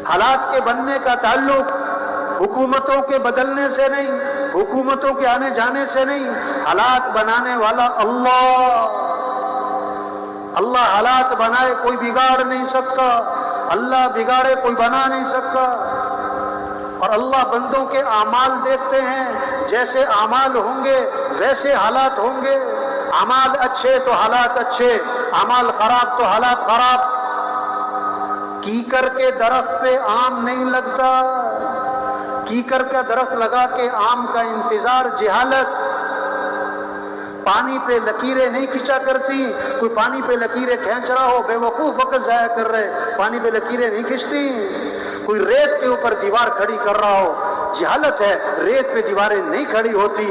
حالات کے بننے کا تعلق حکومتوں کے بدلنے سے نہیں، حکومتوں کے آنے جانے سے نہیں، حالات بنانے والا اللہ۔ اللہ حالات بنائے کوئی بگاڑ نہیں سکتا، اللہ بگاڑے کوئی بنا نہیں سکتا۔ اور اللہ بندوں کے اعمال دیکھتے ہیں، جیسے اعمال ہوں گے ویسے حالات ہوں گے۔ اعمال اچھے تو حالات اچھے، اعمال خراب تو حالات خراب۔ کیکر کے درخت پہ آم نہیں لگتا، کیکر کا درخت لگا کے آم کا انتظار جہالت۔ پانی پہ لکیریں نہیں کھینچا کرتی، کوئی پانی پہ لکیریں کھینچ رہا ہو بے وقوف وقت ضائع کر رہے، پانی پہ لکیریں نہیں کھینچتی۔ کوئی ریت کے اوپر دیوار کھڑی کر رہا ہو، جہالت ہے، ریت پہ دیواریں نہیں کھڑی ہوتی۔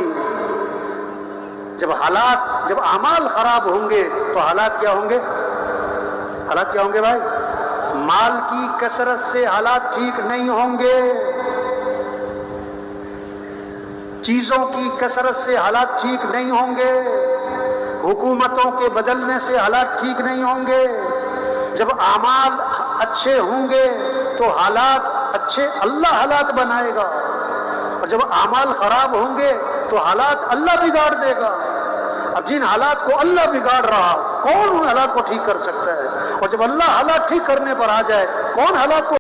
جب اعمال خراب ہوں گے تو حالات کیا ہوں گے؟ حالات کیا ہوں گے بھائی؟ مال کی کثرت سے حالات ٹھیک نہیں ہوں گے، چیزوں کی کثرت سے حالات ٹھیک نہیں ہوں گے، حکومتوں کے بدلنے سے حالات ٹھیک نہیں ہوں گے۔ جب اعمال اچھے ہوں گے تو حالات اچھے اللہ حالات بنائے گا، اور جب اعمال خراب ہوں گے تو حالات اللہ بگاڑ دے گا۔ اب جن حالات کو اللہ بگاڑ رہا، کون ان حالات کو ٹھیک کر سکتا ہے؟ اور جب اللہ حالات ٹھیک کرنے پر آ جائے، کون حالات کو